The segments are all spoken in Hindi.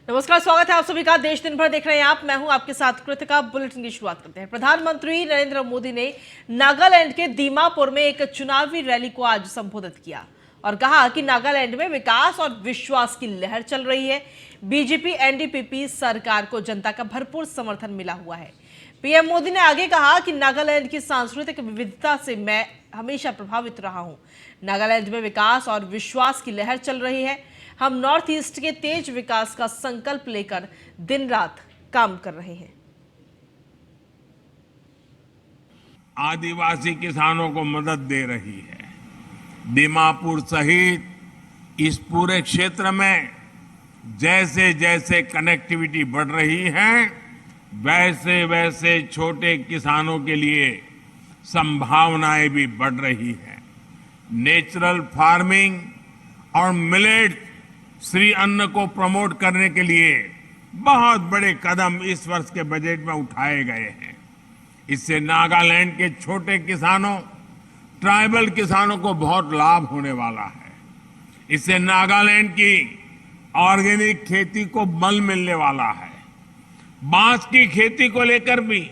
नमस्कार, स्वागत है आप सभी का। देश दिन भर देख रहे हैं आप, मैं हूं आपके साथ कृतिका। बुलेटिन की शुरुआत करते हैं। प्रधानमंत्री नरेंद्र मोदी ने नागालैंड के दीमापुर में एक चुनावी रैली को आज संबोधित किया और कहा कि नागालैंड में विकास और विश्वास की लहर चल रही है। बीजेपी एनडीपीपी सरकार को जनता का भरपूर समर्थन मिला हुआ है। पीएम मोदी ने आगे कहा कि नागालैंड की सांस्कृतिक विविधता से मैं हमेशा प्रभावित रहा हूं। नागालैंड में विकास और विश्वास की लहर चल रही है। हम नॉर्थ ईस्ट के तेज विकास का संकल्प लेकर दिन रात काम कर रहे हैं। आदिवासी किसानों को मदद दे रही है। दीमापुर सहित इस पूरे क्षेत्र में जैसे जैसे कनेक्टिविटी बढ़ रही है, वैसे वैसे छोटे किसानों के लिए संभावनाएं भी बढ़ रही है। नेचुरल फार्मिंग और मिलेट श्री अन्न को प्रमोट करने के लिए बहुत बड़े कदम इस वर्ष के बजट में उठाए गए हैं। इससे नागालैंड के छोटे किसानों, ट्राइबल किसानों को बहुत लाभ होने वाला है। इससे नागालैंड की ऑर्गेनिक खेती को बल मिलने वाला है। बांस की खेती को लेकर भी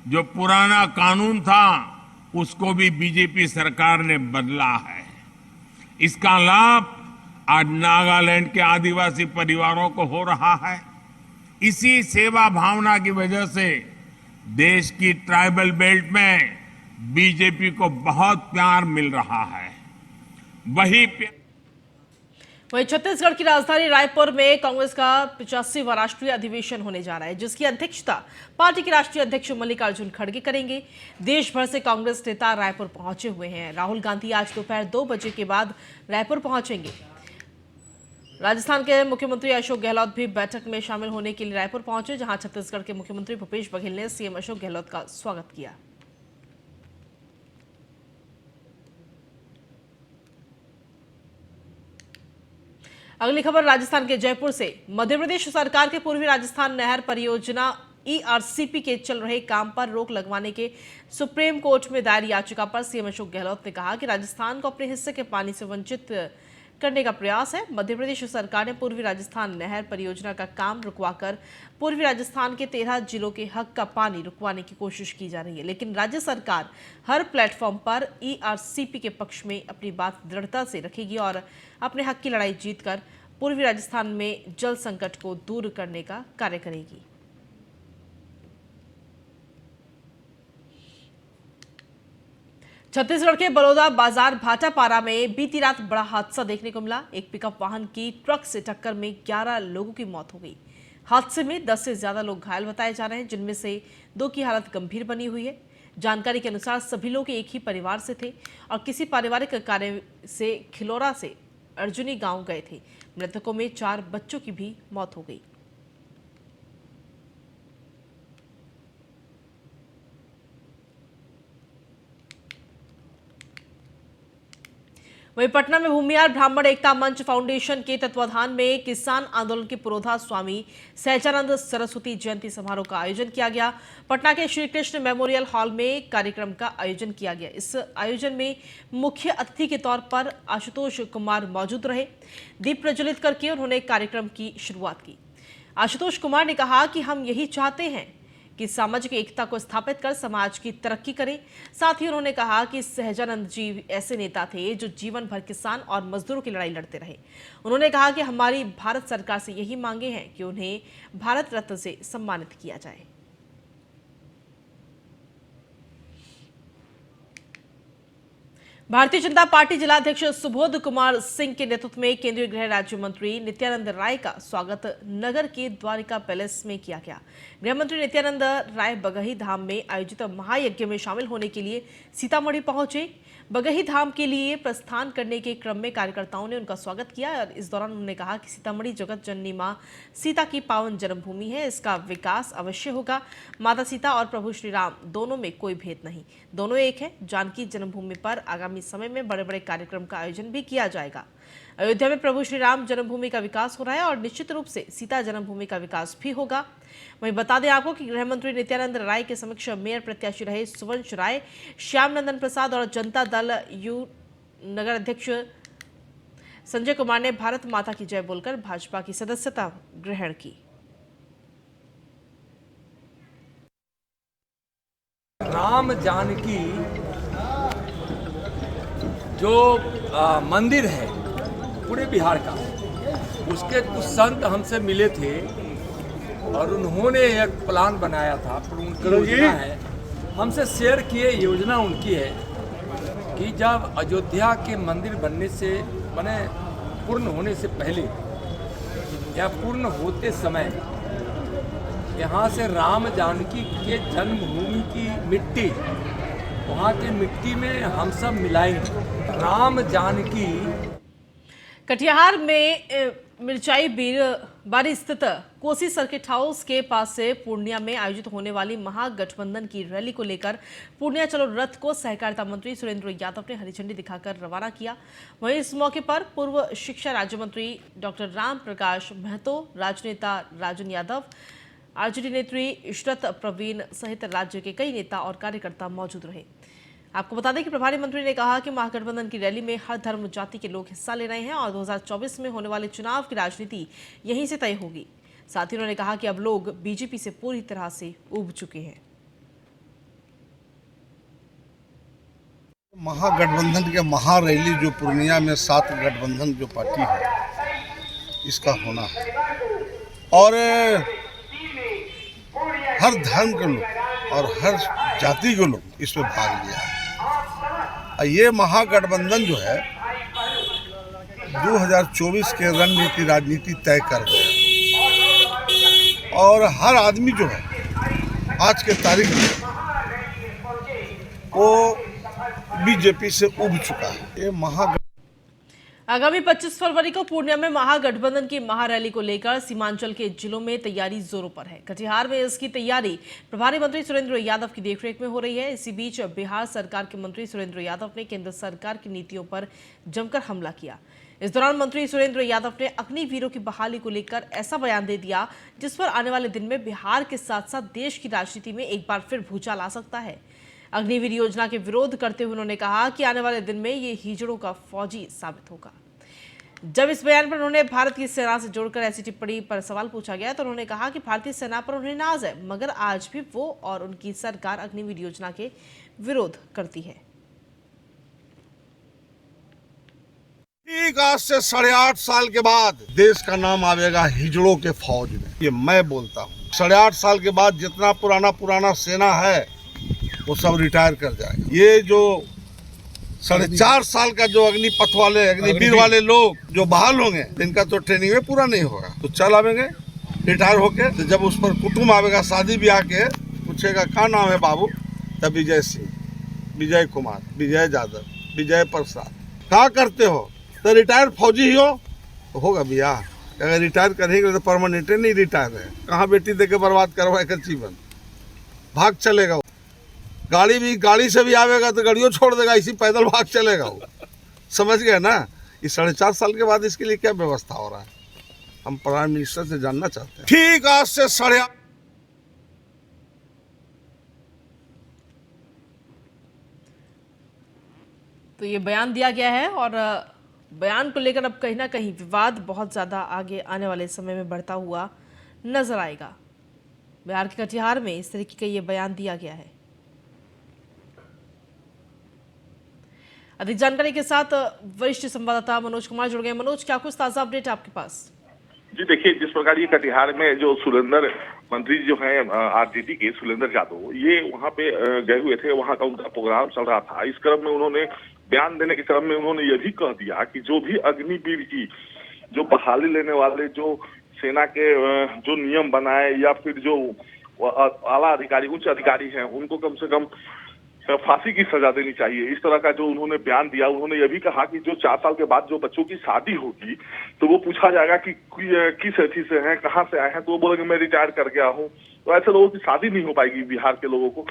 जो पुराना कानून था, उसको भी बीजेपी सरकार ने बदला है। इसका लाभ आज नागालैंड के आदिवासी परिवारों को हो रहा है। इसी सेवा भावना की वजह से देश की ट्राइबल बेल्ट में बीजेपी को बहुत प्यार मिल रहा है। वहीं छत्तीसगढ़ की राजधानी रायपुर में कांग्रेस का 85वां राष्ट्रीय अधिवेशन होने जा रहा है, जिसकी अध्यक्षता पार्टी के राष्ट्रीय अध्यक्ष मल्लिकार्जुन खड़गे करेंगे। देश भर से कांग्रेस नेता रायपुर पहुंचे हुए हैं। राहुल गांधी आज दोपहर 2 बजे के बाद रायपुर पहुंचेंगे। राजस्थान के मुख्यमंत्री अशोक गहलोत भी बैठक में शामिल होने के लिए रायपुर पहुंचे, जहां छत्तीसगढ़ के मुख्यमंत्री भूपेश बघेल ने सीएम अशोक गहलोत का स्वागत किया। अगली खबर राजस्थान के जयपुर से। मध्य प्रदेश सरकार के पूर्वी राजस्थान नहर परियोजना ईआरसीपी के चल रहे काम पर रोक लगवाने के सुप्रीम कोर्ट में दायर याचिका पर सीएम अशोक गहलोत ने कहा कि राजस्थान को अपने हिस्से के पानी से वंचित करने का प्रयास है। मध्य प्रदेश सरकार ने पूर्वी राजस्थान नहर परियोजना का काम रुकवाकर पूर्वी राजस्थान के 13 जिलों के हक का पानी रुकवाने की कोशिश की जा रही है, लेकिन राज्य सरकार हर प्लेटफॉर्म पर ईआरसीपी के पक्ष में अपनी बात दृढ़ता से रखेगी और अपने हक की लड़ाई जीतकर पूर्वी राजस्थान में जल संकट को दूर करने का कार्य करेगी। छत्तीसगढ़ के बलौदा बाजार भाटापारा में बीती रात बड़ा हादसा देखने को मिला। एक पिकअप वाहन की ट्रक से टक्कर में 11 लोगों की मौत हो गई। हादसे में 10 से ज्यादा लोग घायल बताए जा रहे हैं, जिनमें से 2 की हालत गंभीर बनी हुई है। जानकारी के अनुसार सभी लोग एक ही परिवार से थे और किसी पारिवारिक कार्य से खिलौरा से अर्जुनी गांव गए थे। मृतकों में 4 बच्चों की भी मौत हो गई। वहीं पटना में भूमिहार ब्राह्मण एकता मंच फाउंडेशन के तत्वाधान में किसान आंदोलन के पुरोधा स्वामी सहजानंद सरस्वती जयंती समारोह का आयोजन किया गया। पटना के श्री कृष्ण मेमोरियल हॉल में कार्यक्रम का आयोजन किया गया। इस आयोजन में मुख्य अतिथि के तौर पर आशुतोष कुमार मौजूद रहे। दीप प्रज्वलित करके उन्होंने कार्यक्रम की शुरुआत की। आशुतोष कुमार ने कहा कि हम यही चाहते हैं कि सामाजिक एकता को स्थापित कर समाज की तरक्की करें। साथ ही उन्होंने कहा कि सहजानंद जी ऐसे नेता थे जो जीवन भर किसान और मजदूरों की लड़ाई लड़ते रहे। उन्होंने कहा कि हमारी भारत सरकार से यही मांगे हैं कि उन्हें भारत रत्न से सम्मानित किया जाए। भारतीय जनता पार्टी जिलाध्यक्ष सुबोध कुमार सिंह के नेतृत्व में केंद्रीय गृह राज्य मंत्री नित्यानंद राय का स्वागत नगर के द्वारिका पैलेस में किया गया। गृह मंत्री नित्यानंद राय बगही धाम में आयोजित महायज्ञ में शामिल होने के लिए सीतामढ़ी पहुंचे। बगही धाम के लिए प्रस्थान करने के क्रम में कार्यकर्ताओं ने उनका स्वागत किया और इस दौरान उन्होंने कहा कि सीतामढ़ी जगत जननी मां सीता की पावन जन्मभूमि है, इसका विकास अवश्य होगा। माता सीता और प्रभु श्री राम दोनों में कोई भेद नहीं, दोनों एक है। जानकी जन्मभूमि पर आगामी समय में बड़े बड़े कार्यक्रम का आयोजन भी किया जाएगा। अयोध्या में प्रभु श्री राम जन्मभूमि का विकास हो रहा है और निश्चित रूप से सीता जन्मभूमि का विकास भी होगा। वहीं बता दें आपको कि गृह मंत्री नित्यानंद राय के समक्ष मेयर प्रत्याशी रहे सुवंश राय, श्याम नंदन प्रसाद और जनता दल यू नगर अध्यक्ष संजय कुमार ने भारत माता की जय बोलकर भाजपा की सदस्यता ग्रहण की। राम जानकी जो मंदिर है पूरे बिहार का, उसके कुछ संत हमसे मिले थे और उन्होंने एक प्लान बनाया था, उनकी योजना है, हमसे शेयर किए। योजना उनकी है कि जब अयोध्या के मंदिर बनने से पूर्ण होने से पहले या पूर्ण होते समय यहाँ से राम जानकी के जन्मभूमि की मिट्टी, वहाँ की मिट्टी में हम सब मिलाएंगे। राम जानकी कटिहार में मिर्चाई बारी स्थित कोसी सर्किट हाउस के पास से पूर्णिया में आयोजित होने वाली महागठबंधन की रैली को लेकर पूर्णिया चलो रथ को सहकारिता मंत्री सुरेंद्र यादव ने हरी झंडी दिखाकर रवाना किया। वहीं इस मौके पर पूर्व शिक्षा राज्य मंत्री डॉक्टर राम प्रकाश महतो, राजनेता राजन यादव, आरजेडी नेत्री इशरत प्रवीण सहित राज्य के कई नेता और कार्यकर्ता मौजूद रहे। आपको बता दें कि प्रभारी मंत्री ने कहा कि महागठबंधन की रैली में हर धर्म जाति के लोग हिस्सा ले रहे हैं और 2024 में होने वाले चुनाव की राजनीति यहीं से तय होगी। साथ ही उन्होंने कहा कि अब लोग बीजेपी से पूरी तरह से ऊब चुके हैं। महागठबंधन के महारैली जो पूर्णिया में 7 गठबंधन जो पार्टी है इसका होना है और हर धर्म के लोग और हर जाति के लोग इसमें भाग लिया है। ये महागठबंधन जो है 2024 के रणनीति राजनीति तय कर गया और हर आदमी जो है आज के तारीख में वो बीजेपी से उब चुका है। ये आगामी 25 फरवरी को पूर्णिया में महागठबंधन की महारैली को लेकर सीमांचल के जिलों में तैयारी जोरों पर है। कटिहार में इसकी तैयारी प्रभारी मंत्री सुरेंद्र यादव की देखरेख में हो रही है। इसी बीच बिहार सरकार के मंत्री सुरेंद्र यादव ने केंद्र सरकार की नीतियों पर जमकर हमला किया। इस दौरान मंत्री सुरेंद्र यादव ने अग्निवीरों की बहाली को लेकर ऐसा बयान दे दिया जिस पर आने वाले दिन में बिहार के साथ साथ देश की राजनीति में एक बार फिर भूचाल आ सकता है। अग्निवीर योजना के विरोध करते हुए उन्होंने कहा कि आने वाले दिन में ये हिजड़ों का फौजी साबित होगा। जब इस बयान पर उन्होंने भारत की सेना से जोड़कर ऐसी टिप्पणी पर सवाल पूछा गया तो उन्होंने कहा कि भारतीय सेना पर उन्हें नाज है, मगर आज भी वो और उनकी सरकार अग्निवीर योजना के विरोध करती है। ठीक आज से 8.5 साल के बाद देश का नाम आवेगा हिजड़ों के फौज में। ये मैं बोलता हूँ। 8.5 साल के बाद जितना पुराना सेना है वो सब रिटायर कर जाएगा। ये जो 4.5 साल का जो अग्निपथ वाले अग्निवीर वाले लोग जो बहाल होंगे इनका तो ट्रेनिंग में पूरा नहीं होगा, तो चल आवेंगे रिटायर होके। तो जब उस पर कुटुंब आवेगा शादी ब्याह के, पूछेगा क्या नाम है बाबू, तब विजय सिंह, विजय कुमार, विजय यादव, विजय प्रसाद, क्या करते हो, तो रिटायर फौजी ही हो, तो होगा ब्याह। अगर रिटायर करेंगे तो परमानेंट नहीं रिटायर है। कहाँ बेटी दे के बर्बाद करवाए कर जीवन, भाग चलेगा। गाड़ी से भी आवेगा तो गाड़ियों छोड़ देगा, इसी पैदल भाग चलेगा वो। समझ गए ना। इस 4.5 साल के बाद इसके लिए क्या व्यवस्था हो रहा है, हम प्राइम मिनिस्टर से जानना चाहते हैं। ठीक आज से 8.5 तो ये बयान दिया गया है और बयान को लेकर अब कहीं ना कहीं विवाद बहुत ज्यादा आगे आने वाले समय में बढ़ता हुआ नजर आएगा। बिहार के कटिहार में इस तरीके का ये बयान दिया गया है। अधिक जानकारी के साथ वरिष्ठ संवाददाता मनोज कुमार जुड़ गए। मनोज, क्या कुछ ताजा अपडेट आपके पास? जी देखिए, जिस प्रकार ये कटिहार में जो सुरेंद्र मंत्री जो है आरजेडी के सुरेंद्र यादव, ये वहां पे गए हुए थे, वहां का उनका प्रोग्राम चल रहा था। इस क्रम में उन्होंने बयान देने के क्रम में उन्होंने ये भी कह दिया कि जो भी अग्निवीर की जो बहाली लेने वाले जो सेना के जो नियम बनाए या फिर जो आला अधिकारी उच्च अधिकारी हैं, उनको कम से कम फांसी की सजा देनी चाहिए। इस तरह का जो उन्होंने बयान दिया। उन्होंने यह भी कहा कि जो 4 साल के बाद जो बच्चों की शादी होगी तो वो पूछा जाएगा कि किस अथी से हैं, कहाँ से आए हैं, तो वो बोलेंगे मैं रिटायर कर गया हूँ। तो ऐसे लोगों की शादी नहीं हो पाएगी बिहार के लोगों को।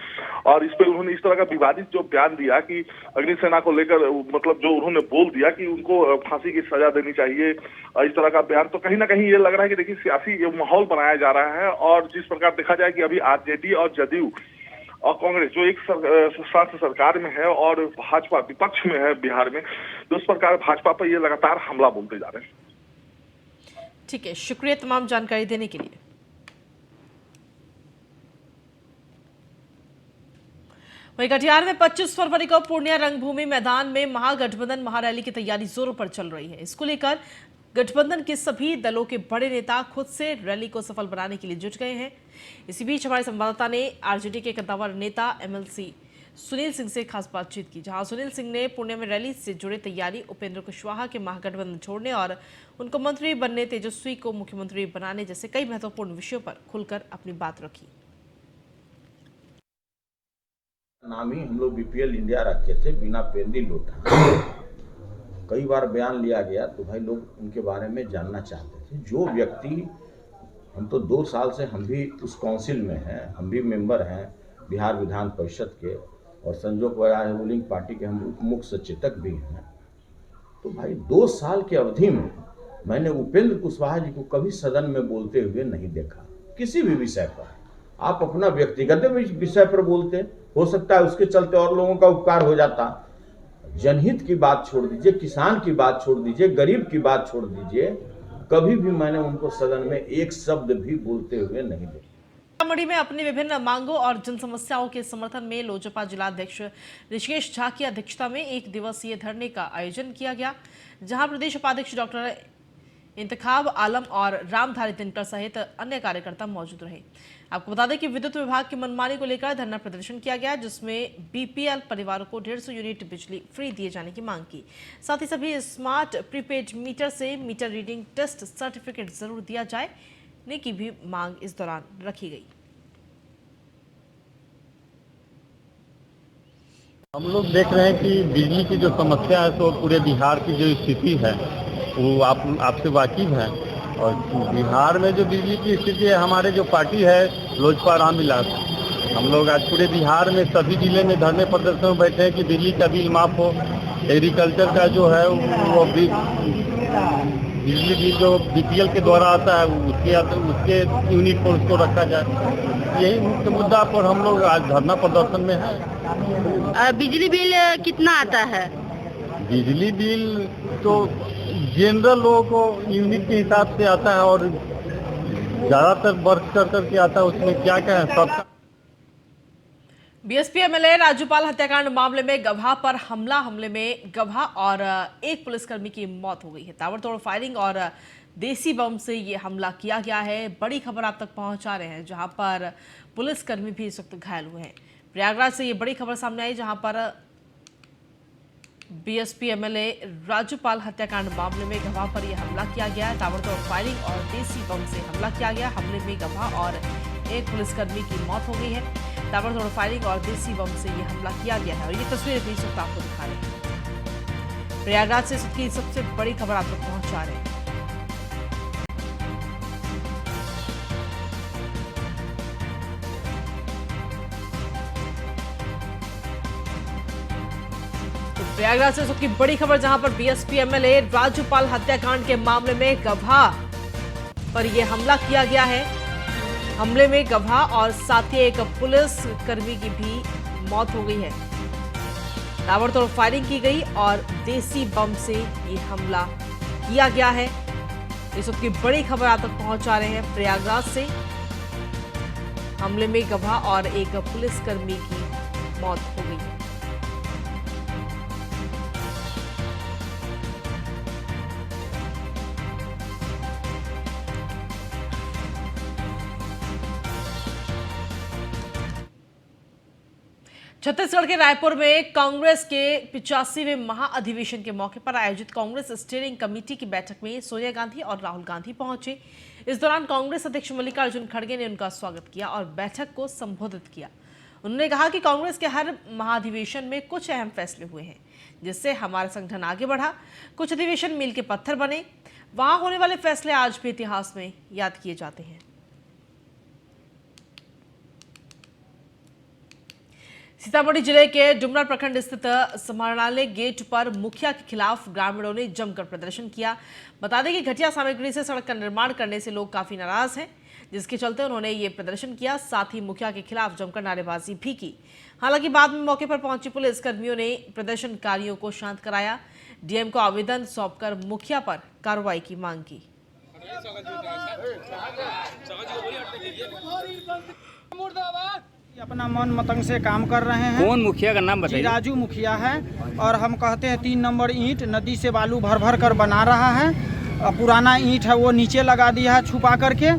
और इस पर उन्होंने इस तरह का विवादित जो बयान दिया कि अग्निसेना को लेकर, मतलब जो उन्होंने बोल दिया कि उनको फांसी की सजा देनी चाहिए, इस तरह का बयान, तो कहीं ना कहीं ये लग रहा है कि देखिए सियासी माहौल बनाया जा रहा है। और जिस प्रकार देखा जाए कि अभी आरजेडी और जदयू और कांग्रेस जो एक साथ सरकार में है और भाजपा विपक्ष में है बिहार में, तो उस प्रकार भाजपा पर ये लगातार हमला बोलते जा रहे हैं। ठीक है, शुक्रिया तमाम जानकारी देने के लिए। वहीं कटिहार में 25 फरवरी को पूर्णिया रंगभूमि मैदान में महागठबंधन महारैली की तैयारी जोरों पर चल रही है। इसको लेकर गठबंधन के सभी दलों के बड़े नेता खुद से रैली को सफल बनाने के लिए जुट गए हैं। इसी बीच हमारे संवाददाता ने आरजेडी के कद्दावर नेता एमएलसी सुनील सिंह से खास बातचीत की, जहां सुनील सिंह ने पूर्णिया में रैली से जुड़े तैयारी, उपेंद्र कुशवाहा के महागठबंधन छोड़ने और उनको मंत्री बनने, तेजस्वी को मुख्यमंत्री बनाने जैसे कई महत्वपूर्ण विषयों पर खुलकर अपनी बात रखी। नाम ही हम लोग बीपीएल इंडिया रखे थे, बिना पेंदी लोटा। कई बार बयान लिया गया तो भाई लोग उनके बारे में जानना चाहते थे। जो व्यक्ति, हम तो 2 साल से हम भी उस काउंसिल में हैं, हम भी मेंबर हैं बिहार विधान परिषद के, और संजोग रूलिंग पार्टी के हम उप मुख्य सचेतक भी हैं। तो भाई 2 साल की अवधि में मैंने उपेंद्र कुशवाहा जी को कभी सदन में बोलते हुए नहीं देखा। किसी भी विषय पर आप अपना व्यक्तिगत विषय पर बोलते, हो सकता है उसके चलते और लोगों का उपकार हो जाता। जनहित की बात छोड़ दीजिए, किसान की बात छोड़ दीजिए, गरीब की बात छोड़ दीजिए, कभी भी मैंने उनको सदन में एक शब्द भी बोलते हुए नहीं देखा। सीतामढ़ी में अपनी विभिन्न मांगों और जन समस्याओं के समर्थन में लोजपा जिलाध्यक्ष ऋषिकेश झा की अध्यक्षता में 1 दिवसीय धरने का आयोजन किया गया, जहां प्रदेश उपाध्यक्ष डॉक्टर इंतखाब आलम और रामधारी दिनकर सहित अन्य कार्यकर्ता मौजूद रहे। आपको बता दें कि विद्युत विभाग की मनमानी को लेकर धरना प्रदर्शन किया गया, जिसमें बीपीएल परिवारों को 150 यूनिट बिजली फ्री दिए जाने की मांग की। साथ ही सभी स्मार्ट प्रीपेड मीटर से मीटर रीडिंग टेस्ट सर्टिफिकेट जरूर दिया जाए की भी मांग इस दौरान रखी गई। हम लोग देख रहे हैं कि बिजली की जो समस्या है तो पूरे बिहार की जो स्थिति है वो आपसे वाकिफ है, और बिहार में जो बिजली की स्थिति है, हमारे जो पार्टी है लोजपा रामविलास, हम लोग आज पूरे बिहार में सभी जिले में धरने प्रदर्शन में बैठे हैं कि बिजली का बिल माफ हो। एग्रीकल्चर का जो है वो बिजली बिल जो बीपीएल के द्वारा आता है उसके यूनिट पर उसको रखा जाए। यही मुख्य मुद्दा पर हम लोग आज धरना प्रदर्शन में है। बिजली बिल कितना आता है? बिजली बिल तो जनरल लोगों को यूनिट के हिसाब से आता है, और ज्यादातर वर्क करके आता है। उसमें क्या क्या है सबका। बीएसपी एमएलए राज्यपाल हत्याकांड मामले में गवाह पर हमले में गवाह और एक पुलिसकर्मी की मौत हो गई है। ताबड़तोड़ फायरिंग और देसी बम से ये हमला किया गया है। बड़ी खबर आप तक पहुंचा रहे हैं, जहां पर पुलिसकर्मी भी इस वक्त घायल हुए हैं। प्रयागराज से ये बड़ी खबर सामने आई, जहां पर बीएसपी एमएलए राज्यपाल हत्याकांड मामले में गवाह पर यह हमला किया गया है। ताबड़तोड़ फायरिंग और देसी बम से हमला किया गया। हमले में गवाह और एक पुलिसकर्मी की मौत हो गई है। ताबड़तोड़ फायरिंग और देसी बम से यह हमला किया गया है, और ये तस्वीरें भी इस वक्त आपको दिखा रहे हैं। प्रयागराज से इसकी सबसे बड़ी खबर आप तक पहुंचा रहे हैं। प्रयागराज से सबकी बड़ी खबर, जहां पर बीएसपी एमएलए राज्यपाल हत्याकांड के मामले में गवाह पर यह हमला किया गया है। हमले में गवाह और साथ ही एक पुलिस कर्मी की भी मौत हो गई है। ताबड़तोड़ फायरिंग की गई और देसी बम से ये हमला किया गया है। इस वक्त की बड़ी खबर आप तक पहुंचा रहे हैं प्रयागराज से। हमले में गवाह और एक पुलिसकर्मी की मौत हो गई है। छत्तीसगढ़ के रायपुर में कांग्रेस के 85वें महाअधिवेशन के मौके पर आयोजित कांग्रेस स्टीयरिंग कमेटी की बैठक में सोनिया गांधी और राहुल गांधी पहुंचे। इस दौरान कांग्रेस अध्यक्ष मल्लिकार्जुन खड़गे ने उनका स्वागत किया और बैठक को संबोधित किया। उन्होंने कहा कि कांग्रेस के हर महाअधिवेशन में कुछ अहम फैसले हुए हैं, जिससे हमारा संगठन आगे बढ़ा। कुछ अधिवेशन मील के पत्थर बने। वहां होने वाले फैसले आज भी इतिहास में याद किए जाते हैं। सीतामढ़ी जिले के डुमरा प्रखंड स्थित समाहरणालय गेट पर मुखिया के खिलाफ ग्रामीणों ने जमकर प्रदर्शन किया। बता दें कि घटिया सामग्री से सड़क का निर्माण करने से लोग काफी नाराज हैं, जिसके चलते उन्होंने ये प्रदर्शन किया। साथ ही मुखिया के खिलाफ जमकर नारेबाजी भी की। हालांकि बाद में मौके पर पहुंची पुलिस कर्मियों ने प्रदर्शनकारियों को शांत कराया। डीएम को आवेदन सौंपकर मुखिया पर कार्रवाई की मांग की। अपना मन मतंग से काम कर रहे हैं। कौन मुखिया का नाम बताइए? राजू मुखिया है और हम कहते हैं 3 नंबर ईंट नदी से बालू भर भर कर बना रहा है। पुराना ईंट है वो नीचे लगा दिया है छुपा करके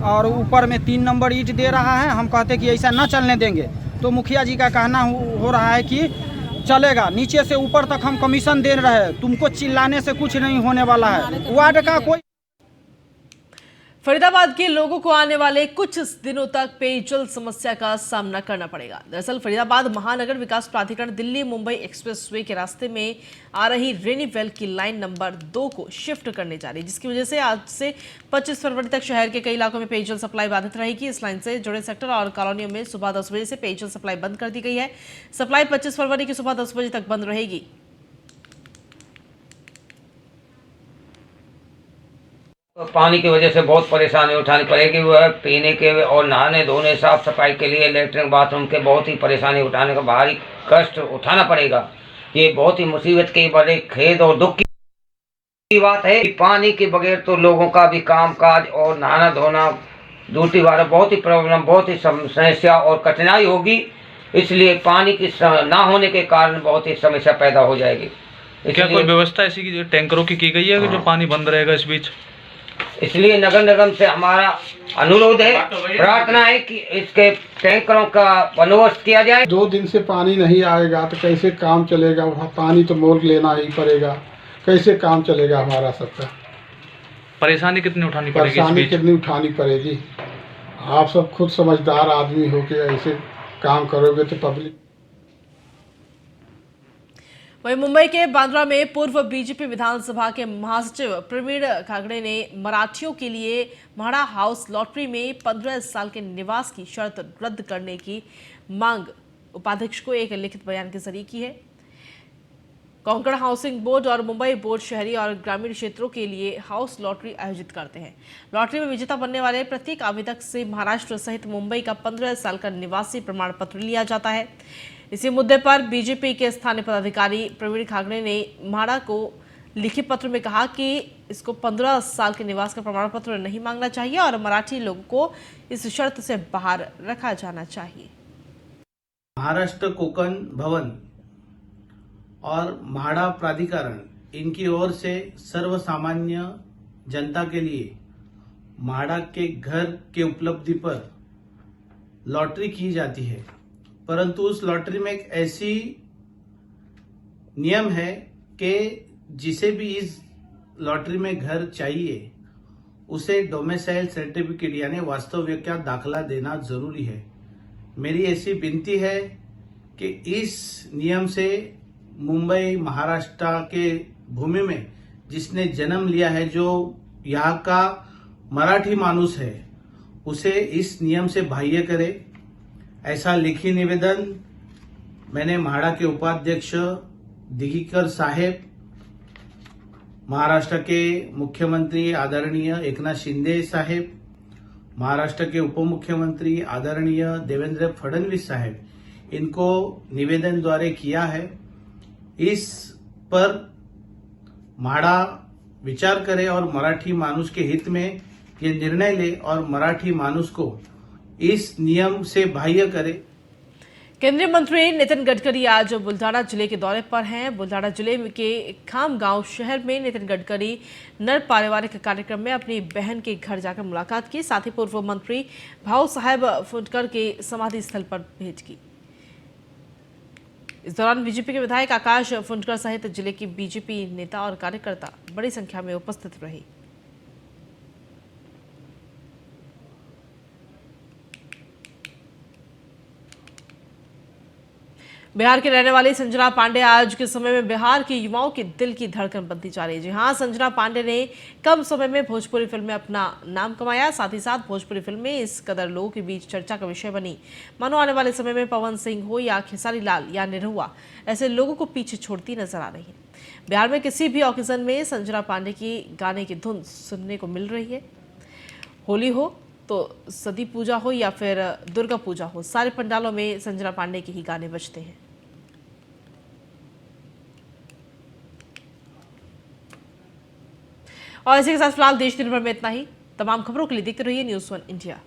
और ऊपर में 3 नंबर ईंट दे रहा है। हम कहते हैं कि ऐसा न चलने देंगे। तो मुखिया जी का कहना हो रहा है कि चलेगा, नीचे से ऊपर तक हम कमीशन दे रहे हैं, तुमको चिल्लाने से कुछ नहीं होने वाला है। वार्ड का कोई फरीदाबाद के लोगों को आने वाले कुछ दिनों तक पेयजल समस्या का सामना करना पड़ेगा। दरअसल फरीदाबाद महानगर विकास प्राधिकरण दिल्ली मुंबई एक्सप्रेसवे के रास्ते में आ रही रेनी वेल की लाइन नंबर 2 को शिफ्ट करने जा रही है, जिसकी वजह से आज से 25 फरवरी तक शहर के कई इलाकों में पेयजल सप्लाई बाधित रहेगी। इस लाइन से जुड़े सेक्टर और कॉलोनियों में सुबह 10 बजे से पेयजल सप्लाई बंद कर दी गई है। सप्लाई 25 फरवरी की सुबह 10 बजे तक बंद रहेगी। पानी की वजह से बहुत परेशानी उठानी पड़ेगी। वह पीने के और नहाने धोने साफ सफाई के लिए लेटरिन बाथरूम के बहुत ही परेशानी उठाने का भारी कष्ट उठाना पड़ेगा। ये बहुत ही मुसीबत की बड़े खेद और दुख की बात है कि पानी के बगैर तो लोगों का भी काम काज और नहाना धोना दूसरी बार बहुत ही प्रॉब्लम, बहुत ही समस्या और कठिनाई होगी। इसलिए पानी की ना होने के कारण बहुत ही समस्या पैदा हो जाएगी। क्या कोई व्यवस्था ऐसी की टैंकरों की गई है कि जो पानी बंद रहेगा इस बीच? इसलिए नगर निगम से हमारा अनुरोध है, प्रार्थना है कि इसके टैंकरों का बंदोबस्त किया जाए। 2 दिन से पानी नहीं आएगा तो कैसे काम चलेगा? पानी तो मोल लेना ही पड़ेगा, कैसे काम चलेगा हमारा सबका? परेशानी कितनी उठानी पड़ेगी? परेशानी कितनी उठानी पड़ेगी? आप सब खुद समझदार आदमी हो के ऐसे काम करोगे तो पब्लिक। वहीं मुंबई के बांद्रा में पूर्व बीजेपी विधानसभा के महासचिव प्रवीण खागड़े ने मराठियों के लिए म्हाडा हाउस लॉटरी में 15 साल के निवास की शर्त रद्द करने की मांग उपाध्यक्ष को एक लिखित बयान के जरिए की है। कोंकण हाउसिंग बोर्ड और मुंबई बोर्ड शहरी और ग्रामीण क्षेत्रों के लिए हाउस लॉटरी आयोजित करते हैं। लॉटरी में विजेता बनने वाले प्रत्येक आवेदक से महाराष्ट्र सहित मुंबई का 15 साल का निवासी प्रमाण पत्र लिया जाता है। इसी मुद्दे पर बीजेपी के स्थानीय पदाधिकारी प्रवीण खागड़े ने म्हाडा को लिखे पत्र में कहा कि इसको 15 साल के निवास का प्रमाण पत्र नहीं मांगना चाहिए और मराठी लोगों को इस शर्त से बाहर रखा जाना चाहिए। महाराष्ट्र कोकण भवन और म्हाडा प्राधिकरण इनकी ओर से सर्व सामान्य जनता के लिए म्हाडा के घर के उपलब्धि पर लॉटरी की जाती है, परंतु उस लॉटरी में एक ऐसी नियम है कि जिसे भी इस लॉटरी में घर चाहिए उसे डोमिसाइल सर्टिफिकेट यानी वास्तविक का दाखला देना जरूरी है। मेरी ऐसी विनती है कि इस नियम से मुंबई महाराष्ट्र के भूमि में जिसने जन्म लिया है, जो यहाँ का मराठी मानुस है, उसे इस नियम से बाह्य करे। ऐसा लिखी निवेदन मैंने म्हाडा के उपाध्यक्ष दिगीकर साहेब, महाराष्ट्र के मुख्यमंत्री आदरणीय एकनाथ शिंदे साहेब, महाराष्ट्र के उप मुख्यमंत्री आदरणीय देवेंद्र फडणवीस साहेब, इनको निवेदन द्वारा किया है। इस पर म्हाडा विचार करे और मराठी मानुस के हित में ये निर्णय ले और मराठी मानुस को इस नियम से बाह्य करे। केंद्रीय मंत्री नितिन गडकरी आज बुल्ढाना जिले के दौरे पर हैं। बुल्ढाना जिले के खामगांव शहर में नितिन गडकरी नर पारिवारिक कार्यक्रम में अपनी बहन के घर जाकर मुलाकात की, साथ ही पूर्व मंत्री भाऊ साहेब फुंडकर के समाधि स्थल पर भेंट की। इस दौरान बीजेपी के विधायक आकाश फुंडकर सहित जिले के बीजेपी नेता और कार्यकर्ता बड़ी संख्या में उपस्थित रहे। बिहार के रहने वाली संजना पांडे आज के समय में बिहार के युवाओं के दिल की धड़कन बनती जा रही है। जी हाँ, संजना पांडे ने कम समय में भोजपुरी फिल्म में अपना नाम कमाया, साथ ही साथ भोजपुरी फिल्में इस कदर लोगों के बीच चर्चा का विषय बनी, मानो आने वाले समय में पवन सिंह हो या खेसारी लाल या निरहुआ, ऐसे लोगों को पीछे छोड़ती नजर आ रही है। बिहार में किसी भी ऑकेजन में संजना पांडे की गाने की धुन सुनने को मिल रही है। होली हो, तो सदी पूजा हो या फिर दुर्गा पूजा हो, सारे पंडालों में संजना पांडे के ही गाने बजते हैं। और इसी के साथ फिलहाल देश दिन भर में इतना ही। तमाम खबरों के लिए देखते रहिए न्यूज़ 1 इंडिया।